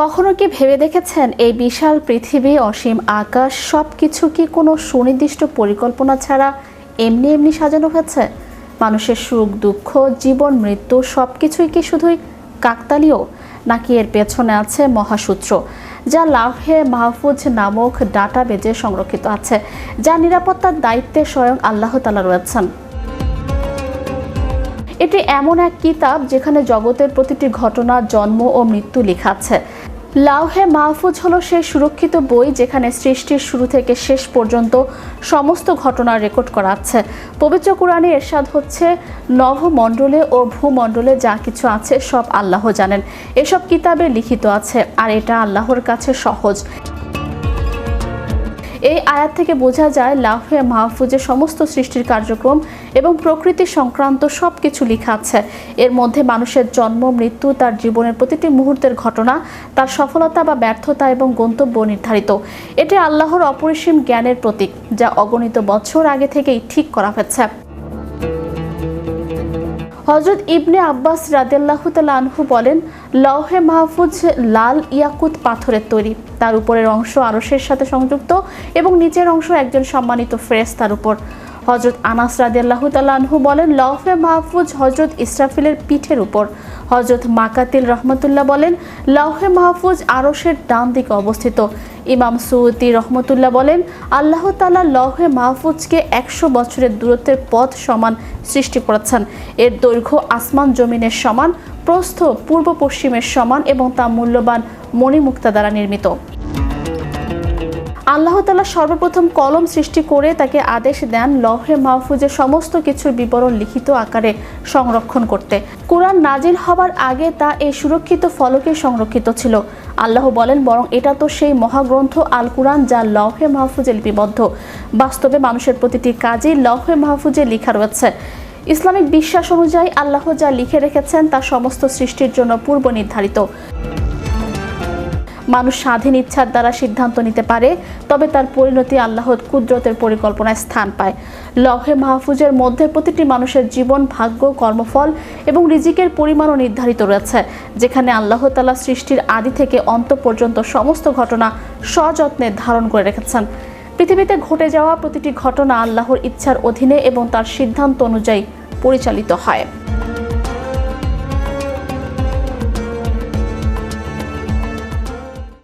কখনো কি ভেবে দেখেছেন এই বিশাল পৃথিবী, অসীম আকাশ সবকিছু কি কোনো সুনির্দিষ্ট পরিকল্পনা ছাড়া এমনি এমনি সাজানো হয়েছে? মানুষের সুখ দুঃখ, জীবন মৃত্যু সবকিছুই কি শুধুই কাকতালীয়, নাকি এর পেছনে আছে মহাসূত্র যা লাউহে মাহফুজ নামক ডাটাবেজে সংরক্ষিত আছে, যা নিরাপত্তার দায়িত্বে স্বয়ং আল্লাহ তাআলা রয়েছেন? এটি এমন এক কিতাব যেখানে জগতের প্রতিটি ঘটনা, জন্ম ও মৃত্যু লেখা আছে। লাউহে মাহফুজ হলো সেই সুরক্ষিত বই যেখানে সৃষ্টির শুরু থেকে শেষ পর্যন্ত সমস্ত ঘটনা রেকর্ড করা আছে। পবিত্র কোরআনে এরশাদ হচ্ছে, নভমণ্ডলে ও ভূমণ্ডলে যা কিছু আছে সব আল্লাহ জানেন। এসব কিতাবে লিখিত আছে, আর এটা আল্লাহর কাছে সহজ। এই আয়াত থেকে বোঝা যায় লাউহে মাহফুজে সমস্ত সৃষ্টির কার্যক্রম এবং প্রকৃতি সংক্রান্ত সব কিছু লেখা আছে। এর মধ্যে মানুষের জন্ম, মৃত্যু, তার জীবনের প্রতিটি মুহূর্তের ঘটনা, তার সফলতা বা ব্যর্থতা এবং গন্তব্য নির্ধারিত। এটি আল্লাহর অপরিসীম জ্ঞানের প্রতীক, যা অগণিত বছর আগে থেকেই ঠিক করা হয়েছে। হযরত ইবনে আব্বাস রাদিয়াল্লাহু তাআলা আনহু বলেন, লৌহে মাহফুজ লাল ইয়াকুত পাথরের তৈরি। তার উপরের অংশ আরশের সাথে সংযুক্ত এবং নিচের অংশ একজন সম্মানিত ফেরেশতার উপর। হযরত আনাস রাদিয়াল্লাহু তাআলা আনহু বলেন, লৌহে মাহফুজ হযরত ইসরাফিলের পিঠের উপর। হযরত মাকাতিল রহমতুল্লাহ বলেন, লৌহে মাহফুজ আরশের ডান দিকে অবস্থিত। ইমাম সুয়ুতি রহমতুল্লাহ বলেন, আল্লাহ তাআলা লৌহে মাহফুজকে 100 বছরের দূরত্বের পথ সমান সৃষ্টি করেছেন। এর দৈর্ঘ্য আসমান জমিনের সমান, প্রস্থ পূর্ব পশ্চিমের সমান এবং তা মূল্যবান মণিমুক্তা দ্বারা নির্মিত। আল্লাহ তাআলা সর্বপ্রথম কলম সৃষ্টি করে তাকে আদেশ দেন লৌহে মাহফুজের সমস্ত কিছুর বিবরণ লিখিত আকারে সংরক্ষণ করতে। কুরআন নাজিল হবার আগে তা এই সুরক্ষিত ফলকে সংরক্ষিত ছিল। আল্লাহ বলেন, বরং এটা তো সেই মহাগ্রন্থ আল কুরআন যা লৌহে মাহফুজে লিপিবদ্ধ। বাস্তবে মানুষের প্রতিটি কাজই লৌহে মাহফুজে লেখা রয়েছে। ইসলামিক বিশ্বাস অনুযায়ী আল্লাহ যা লিখে রেখেছেন তা সমস্ত সৃষ্টির জন্য পূর্ব নির্ধারিত। মানুষ স্বাধীন ইচ্ছার দ্বারা সিদ্ধান্ত নিতে পারে, তবে তার পরিণতি আল্লাহর কুদরতের পরিকল্পনায় স্থান পায়। লৌহে মাহফুজের মধ্যে প্রতিটি মানুষের জীবন, ভাগ্য, কর্মফল এবং রিজিকের পরিমাণও নির্ধারিত রয়েছে, যেখানে আল্লাহ তাআলা সৃষ্টির আদি থেকে অন্ত পর্যন্ত সমস্ত ঘটনা সযত্নে ধারণ করে রেখেছেন। পৃথিবীতে ঘটে যাওয়া প্রতিটি ঘটনা আল্লাহর ইচ্ছার অধীনে এবং তার সিদ্ধান্ত অনুযায়ী পরিচালিত হয়।